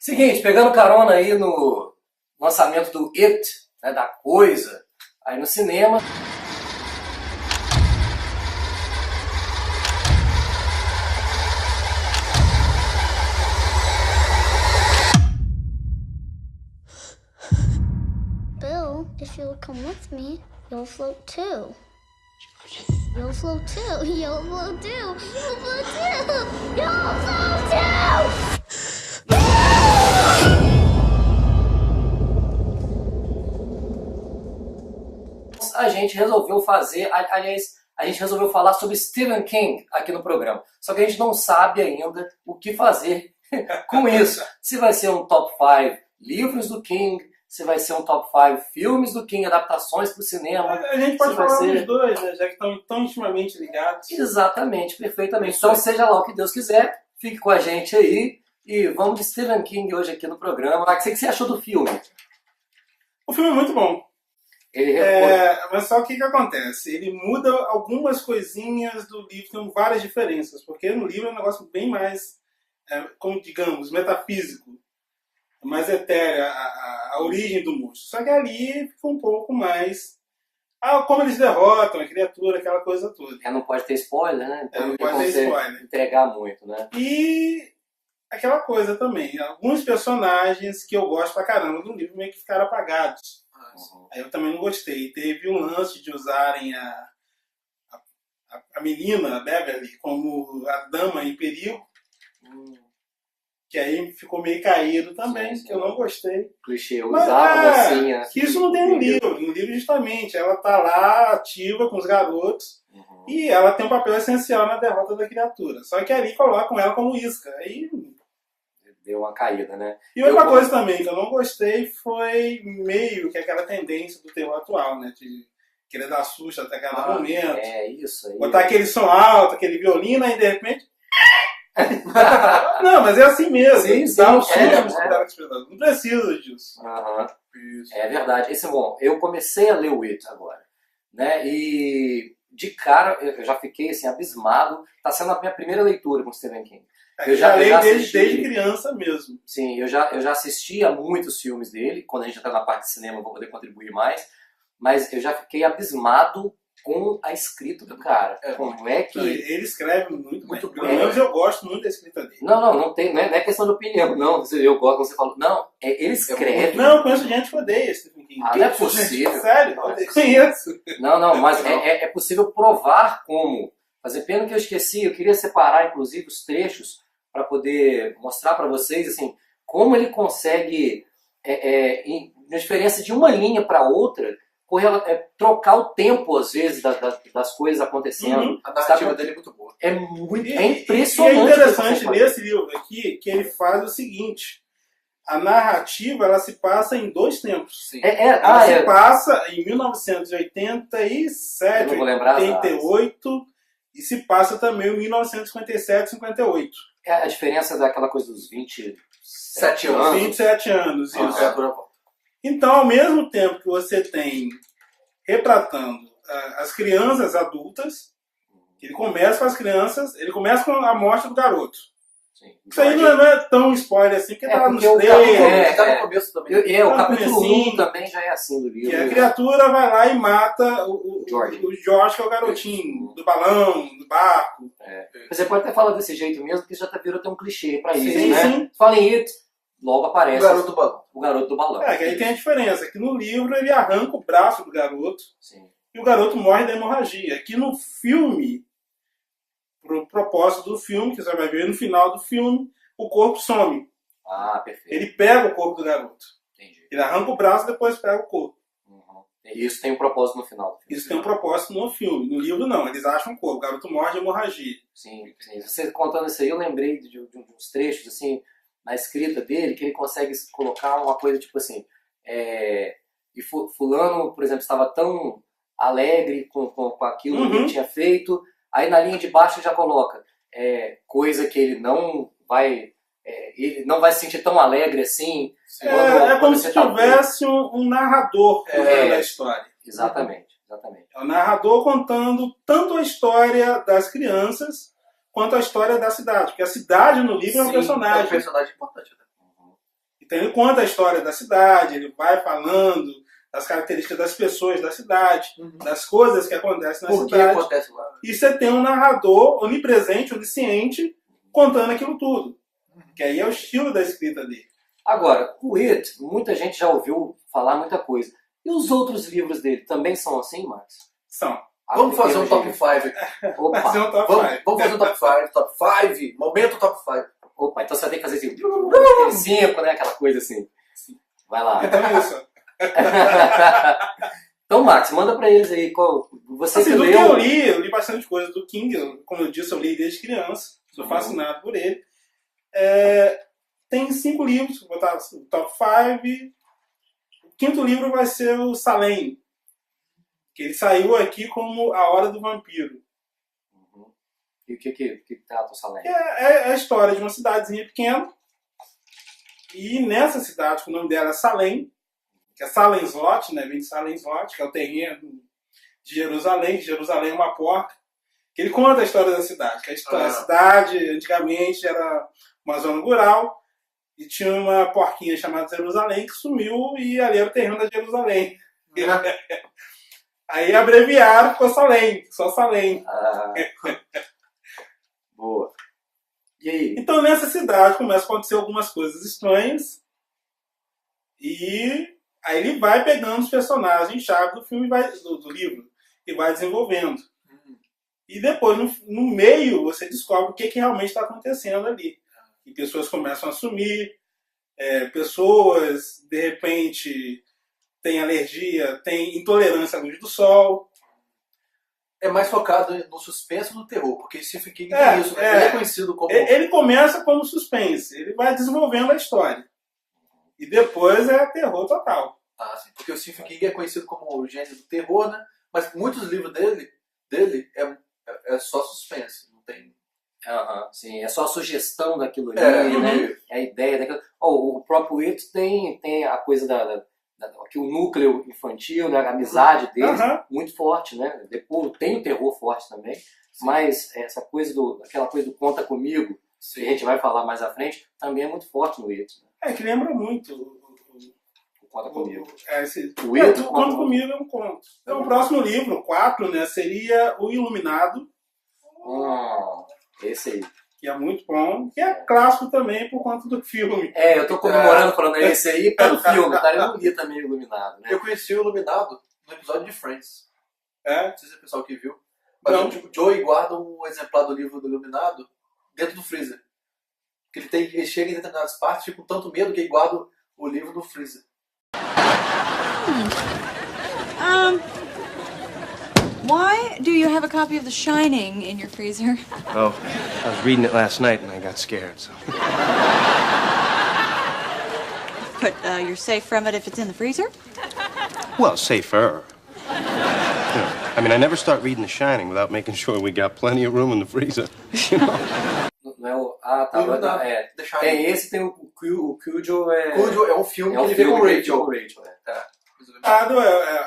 Seguinte, pegando carona aí no lançamento do It, né, da Coisa, aí no cinema. Bill, if you'll come with me, you'll float too. You'll float too. You'll float too. You'll float too. You'll float too. A gente resolveu fazer, aliás, a gente resolveu falar sobre Stephen King aqui no programa. Só que a gente não sabe ainda o que fazer com isso. Se vai ser um top 5 livros do King, se vai ser um top 5 filmes do King, adaptações para o cinema. A gente pode falar dos dois, né? Já que estão tão intimamente ligados. Exatamente, perfeitamente. Então seja lá o que Deus quiser, fique com a gente aí e vamos de Stephen King hoje aqui no programa. O que você achou do filme? O filme é muito bom. Mas só o que acontece? Ele muda algumas coisinhas do livro, tem várias diferenças, porque no livro é um negócio bem mais, como digamos, metafísico, mais etéreo, a origem do monstro. Só que ali fica um pouco mais... como eles derrotam a criatura, aquela coisa toda. Não pode ter spoiler, né? Então não pode ter spoiler. Entregar muito, né? E aquela coisa também, alguns personagens que eu gosto pra caramba do livro meio que ficaram apagados. Aí eu também não gostei. Teve um lance de usarem a menina, a Beverly, como a dama em perigo. Que aí ficou meio caído também, que eu não gostei. Clichê, usava a mocinha. Isso não tem no livro. No livro, justamente, ela tá lá ativa com os garotos e ela tem um papel essencial na derrota da criatura. Só que ali colocam ela como isca. Aí deu uma caída, né? E outra coisa também que eu não gostei foi meio que aquela tendência do terror atual, né? De querer dar susto até cada momento. Isso aí. Botar aquele som alto, aquele violino, aí de repente... Não, mas é assim mesmo. Sim, dá um susto. Não precisa disso. Isso. É verdade. Bom, eu comecei a ler o It agora, né? E de cara eu já fiquei assim, abismado. Tá sendo a minha primeira leitura com Stephen King. Eu já leio desde criança mesmo. Sim, eu já assistia muitos filmes dele. Quando a gente entrar na parte de cinema eu vou poder contribuir mais. Mas eu já fiquei abismado com a escrita do cara. Como é que... Ele escreve muito bem. Pelo menos eu gosto muito da escrita dele. Não é questão de opinião, não. Eu gosto quando você fala... Não, ele escreve... Não, eu conheço gente que odeia Stephen King. Não é possível. Sério, eu conheço. Não, mas é possível provar como. Fazer pena que eu esqueci, eu queria separar inclusive os trechos para poder mostrar para vocês assim, como ele consegue, na diferença de uma linha para outra, trocar o tempo, às vezes, das coisas acontecendo. A narrativa dele é muito boa. É impressionante. E é interessante nesse livro aqui que ele faz o seguinte: a narrativa ela se passa em dois tempos. Sim. Ela se passa em 1987, 88, e se passa também em 1957, 58. É a diferença daquela coisa dos 27 anos. 27 anos, isso. Então, ao mesmo tempo que você tem retratando as crianças adultas, ele começa com as crianças, ele começa com a morte do garoto. Sim. Isso aí não é tão spoiler assim, porque tá nos trailers. Tá no começo também. O capítulo 1 também já é assim do livro. Que a criatura vai lá e mata o George, que é o garotinho, do balão, do barco. Você pode até falar desse jeito mesmo, porque já virou até um clichê pra isso, sim, né? Sim. Fala em It, logo aparece o garoto do balão. O garoto do balão. Que aí tem a diferença, que no livro ele arranca o braço do garoto. Sim. E o garoto morre da hemorragia. Aqui no filme, pro propósito do filme, que você vai ver no final do filme, o corpo some. Perfeito. Ele pega o corpo do garoto. Entendi. Ele arranca o braço e depois pega o corpo. E isso tem um propósito no final. Isso tem um propósito no filme. No livro não, eles acham o corpo. O garoto morre de hemorragia. Sim. Você contando isso aí, eu lembrei de uns trechos, assim, na escrita dele, que ele consegue colocar uma coisa tipo assim, e fulano, por exemplo, estava tão alegre com aquilo que ele tinha feito, aí na linha de baixo já coloca coisa que ele não vai se sentir tão alegre assim. Como se tivesse um narrador da história. Exatamente. Exatamente. É o narrador contando tanto a história das crianças quanto a história da cidade. Porque a cidade no livro é um personagem. É um personagem importante. Então ele conta a história da cidade, ele vai falando das características das pessoas da cidade, das coisas que acontecem na cidade. Por que acontece lá? E você tem um narrador onipresente, onisciente, contando aquilo tudo. Que aí é o estilo da escrita dele. Agora, o It, muita gente já ouviu falar muita coisa. E os outros livros dele também são assim, Max? São. Vamos fazer um top 5 aqui. Opa, Fazer um top five. Vamos fazer um top 5. Top 5. Momento top 5. opa, então você vai ter que fazer assim, aquele 5, né? Aquela coisa assim. Vai lá. Então é isso. Então, Max, manda pra eles aí. Você Assim, que do que leu... eu li bastante coisa do King. Como eu disse, eu li desde criança. Sou fascinado por ele. Tem 5 livros, vou botar o top 5. O quinto livro vai ser o Salem. Que ele saiu aqui como A Hora do Vampiro. E o que trata o Salem? É a história de uma cidadezinha pequena. E nessa cidade, que o nome dela é Salem, que é Salem Slot, né? Vem de Salem Slot, que é o terreno de Jerusalém. Jerusalém é uma porta. Que ele conta a história da cidade. Que a cidade, antigamente, era uma zona rural. E tinha uma porquinha chamada Jerusalém que sumiu e ali era o terreno da Jerusalém. Aí abreviaram, ficou Salem. Só Salem. Boa. E aí? Então nessa cidade começa a acontecer algumas coisas estranhas. E aí ele vai pegando os personagens-chave do filme, do livro, e vai desenvolvendo. E depois, no meio, você descobre o que realmente está acontecendo ali. E pessoas começam a sumir, pessoas, de repente, têm alergia, têm intolerância à luz do sol. É mais focado no suspense e no terror, porque Stephen King tem isso. Ele é conhecido como... Ele começa como suspense, ele vai desenvolvendo a história. E depois é terror total. Ah, sim, porque o Stephen King é conhecido como o gênio do terror, né? Mas muitos livros dele é só suspense, não tem... Sim, é só a sugestão daquilo ali, né? É a ideia daquilo. O próprio It tem a coisa que o núcleo infantil, né? A amizade deles, muito forte, né? Depois tem o terror forte também, mas essa coisa aquela coisa do conta comigo, que a gente vai falar mais à frente, também é muito forte no It. Né? Que lembra muito o Conta Comigo. O Conta Comigo é um conto. Então o próximo livro, o 4, né, seria O Iluminado. Esse aí. Que é muito bom, que é clássico também por conta do filme. Eu tô comemorando falando esse aí pelo filme, tá? Eu não li também o Iluminado, né? Eu conheci o Iluminado no episódio de Friends. Não sei se é o pessoal que viu. Mas o Joey guarda um exemplar do livro do Iluminado dentro do freezer. Porque ele chega em determinadas partes, fica com tanto medo que ele guarda o livro no freezer. Why do you have a copy of The Shining in your freezer? Oh, I was reading it last night and I got scared, so. But you're safe from it if it's in the freezer? Well, safer. I mean, I never start reading The Shining without making sure we got plenty of room in the freezer. You know? Tem esse, tem o Cujo. Cujo é um filme que ele vê com o Rachel.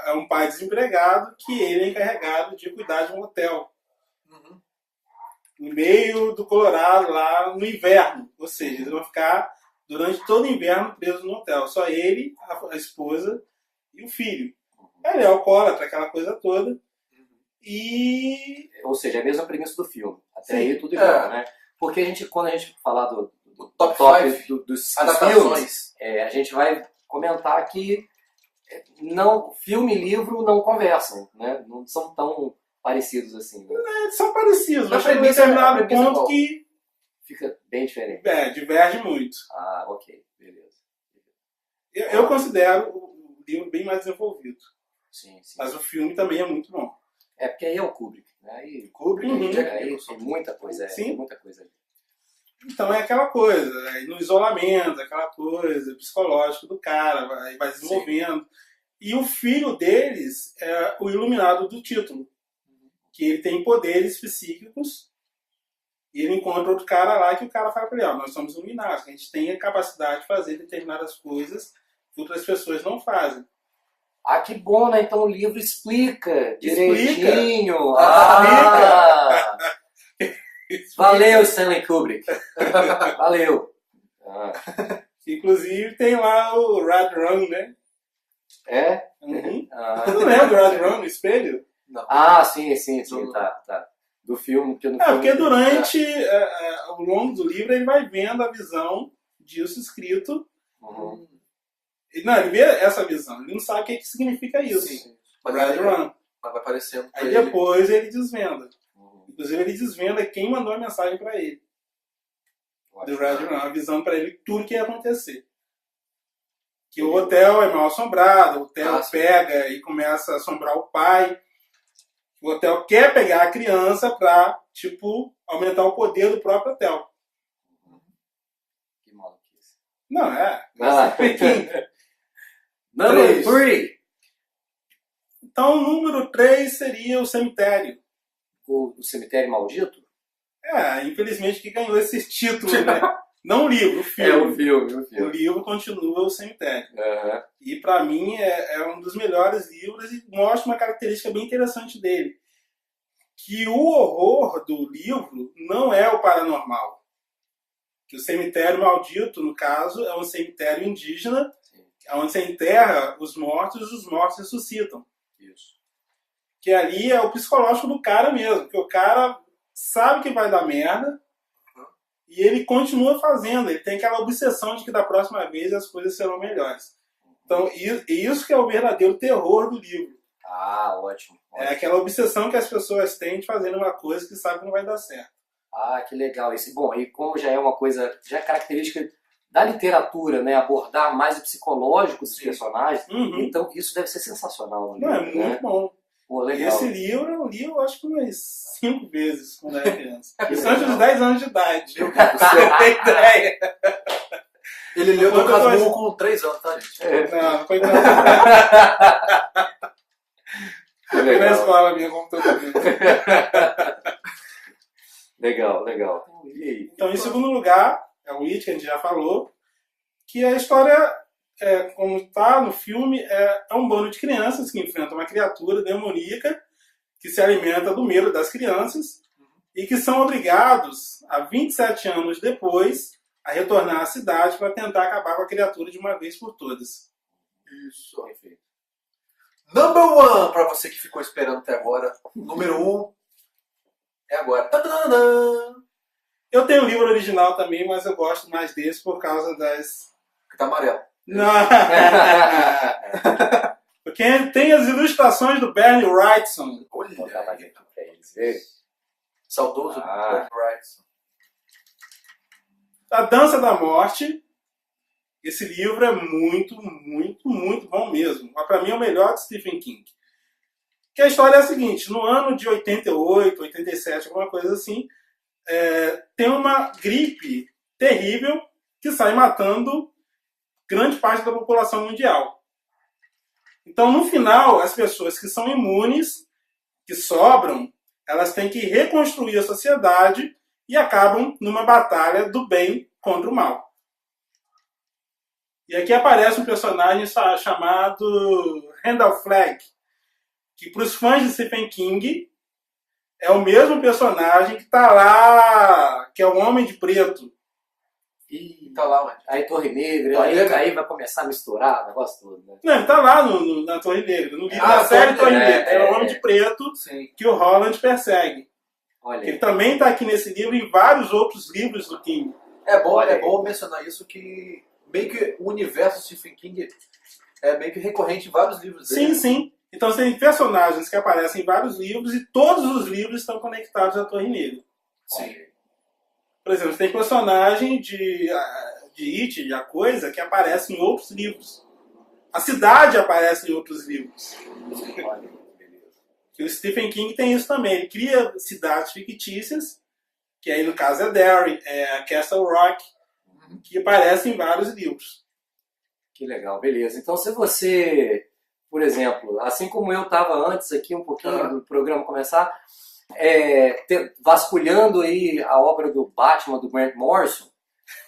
É um pai desempregado que ele é encarregado de cuidar de um hotel. No meio do Colorado, lá no inverno. Ou seja, eles vão ficar durante todo o inverno presos no hotel. Só ele, a esposa e o filho. Ele é alcoólatra, aquela coisa toda. Ou seja, é a mesma premissa do filme. Até aí tudo igual, né? Porque quando a gente falar do top 5 dos filmes, a gente vai comentar que filme e livro não conversam, né? Não são tão parecidos assim. Né? São parecidos, mas chega um determinado ponto que fica bem diferente. Diverge muito. Ok, beleza. Eu considero o livro bem mais desenvolvido. Sim. Mas o filme também é muito bom. Porque aí é o Kubrick, né? Aí, aí tem muita coisa, tem muita coisa ali. Então é aquela coisa, no isolamento, aquela coisa psicológica do cara, vai desenvolvendo. E o filho deles é o iluminado do título, que ele tem poderes psíquicos, e ele encontra outro cara lá que o cara fala pra ele, nós somos iluminados, a gente tem a capacidade de fazer determinadas coisas que outras pessoas não fazem. Ah, que bom, né? Então o livro explica direitinho. Valeu, Stanley Kubrick. Valeu. Inclusive tem lá o Red Rum, né? É? Uhum. Você não lembra do Red Rum no espelho? Não. Sim, tá. Do filme. Porque durante, ao longo do livro, ele vai vendo a visão disso escrito. Uhum. Não, ele vê essa visão, ele não sabe o que significa isso. Sim. Mas Red Rum. Vai aparecendo. Aí depois ele desvenda. Inclusive ele desvenda quem mandou a mensagem pra ele. Do Red Rum, a visão pra ele tudo que ia acontecer. Que o hotel é mal assombrado, o hotel pega e começa a assombrar o pai. O hotel quer pegar a criança pra, tipo, aumentar o poder do próprio hotel. Que maluquice. Não, é. Number 3. Então, o número 3 seria o cemitério. O cemitério maldito? Infelizmente que ganhou esse título, né? Não o livro, o filme. O filme. O livro continua o cemitério. Uhum. E pra mim é um dos melhores livros e mostra uma característica bem interessante dele. Que o horror do livro não é o paranormal. Que o cemitério maldito, no caso, é um cemitério indígena, onde você enterra os mortos e os mortos ressuscitam. Isso. Que ali é o psicológico do cara mesmo. Que o cara sabe que vai dar merda e ele continua fazendo. Ele tem aquela obsessão de que da próxima vez as coisas serão melhores. Então, isso que é o verdadeiro terror do livro. Ótimo. É aquela obsessão que as pessoas têm de fazer uma coisa que sabe que não vai dar certo. Que legal. Bom, e como já é uma coisa, já é característica da literatura, né, abordar mais o psicológico dos personagens, então isso deve ser sensacional. Não, é muito bom. Pô, legal. E esse livro eu li, eu acho que umas 5 vezes quando era criança. Isso antes dos 10 anos de idade. Você tem ideia? Ele leu do Casmurro com 3 anos, tá, gente? Não foi tanto. Foi na escola minha, como todo mundo. Legal. E aí? Então, em segundo lugar, é o It, que a gente já falou, que a história, como está no filme, é um bando de crianças que enfrentam uma criatura demoníaca que se alimenta do medo das crianças e que são obrigados, a 27 anos depois, a retornar à cidade para tentar acabar com a criatura de uma vez por todas. Isso, perfeito. Number 1, para você que ficou esperando até agora. Número 1 é agora. Tadadã! Eu tenho o livro original também, mas eu gosto mais desse por causa das... Que tá amarelo. Não! Porque tem as ilustrações do Bernie Wrightson. Olha, vou dar aqui pra eles verem. Saudoso Bernie Wrightson. A Dança da Morte. Esse livro é muito, muito, muito bom mesmo. Mas para mim é o melhor de Stephen King. Que a história é a seguinte: no ano de 88, 87, alguma coisa assim, tem uma gripe terrível que sai matando grande parte da população mundial. Então, no final, as pessoas que são imunes, que sobram, elas têm que reconstruir a sociedade e acabam numa batalha do bem contra o mal. E aqui aparece um personagem chamado Randall Flagg, que para os fãs de Stephen King é o mesmo personagem que está lá, que é o Homem de Preto. E tá lá, aí Torre Negra, aí vai começar a misturar o negócio todo, né? Não, ele tá lá na Torre Negra, no livro da série Torre Negra. É o Homem de Preto, sim, que o Holland persegue. Olha, ele também está aqui nesse livro e em vários outros livros do King. É bom mencionar isso, que meio que o universo do Stephen King é meio que recorrente em vários livros dele. Sim, sim. Então você tem personagens que aparecem em vários livros e todos os livros estão conectados à Torre Negra. Sim. Por exemplo, tem personagem de It, de A Coisa, que aparece em outros livros. A cidade aparece em outros livros. E o Stephen King tem isso também. Ele cria cidades fictícias, que aí no caso é Derry, é Castle Rock, que aparecem em vários livros. Que legal, beleza. Então se você, por exemplo, assim como eu estava antes aqui um pouquinho do programa começar, vasculhando aí a obra do Batman, do Grant Morrison,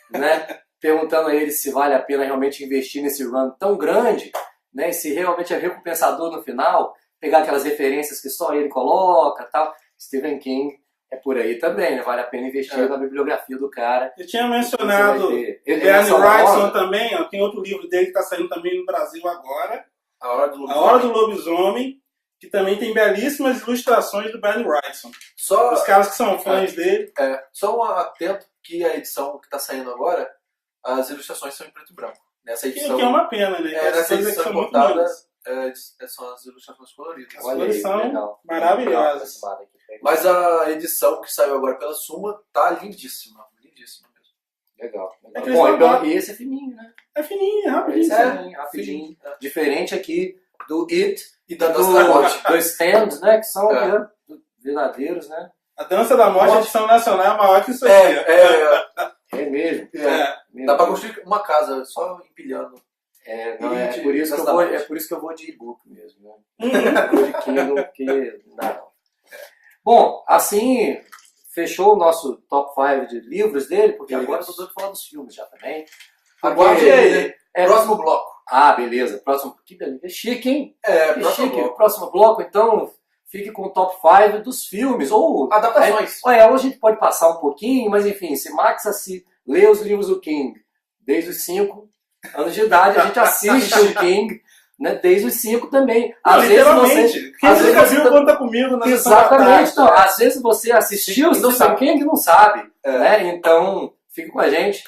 né? Perguntando a ele se vale a pena realmente investir nesse run tão grande, né? E se realmente é recompensador no final, pegar aquelas referências que só ele coloca e tal. Stephen King é por aí também, né? Vale a pena investir na bibliografia do cara. Eu tinha mencionado Bernie Wrightson também, ó, tem outro livro dele que está saindo também no Brasil agora, A Hora do Lobisomem, que também tem belíssimas ilustrações do Bernie Wrightson. Os caras que são fãs dele. Só um atento que a edição que está saindo agora, as ilustrações são em preto e branco. Nessa edição, que é uma pena, né? Nessa edição importada, são as ilustrações coloridas. As cores são maravilhosas. Mas a edição que saiu agora pela Suma tá lindíssima. Lindíssima mesmo. Legal. Bom, e esse é fininho, né? É fininho, rapidinho. Rapidinho. Diferente aqui do It e da Dança da Morte. Do Stand, né? Que são verdadeiros, né? A Dança da Morte, a edição nacional é maior que isso aqui. É mesmo. Dá pra construir uma casa só empilhando. É por isso que eu vou de e-book mesmo, né? Vou de Kindle, porque não. Bom, assim fechou o nosso top 5 de livros dele, porque agora eu tô doido falar dos filmes já também. Aguarde aí, próximo bloco. Ah, beleza. Próximo. Que beleza. Chique, hein? Próximo chique. bloco. Próximo bloco, então, fique com o top 5 dos filmes. Ou adaptações. Hoje a gente pode passar um pouquinho, mas enfim, se Max lê os livros do King desde os 5 anos de idade, a gente assiste o King, né, desde os 5 também. Às vezes você... Quem nunca viu conta comigo na Exatamente. Então, às vezes você assistiu o Stephen King e não sabe. Né? Então, fique com a gente.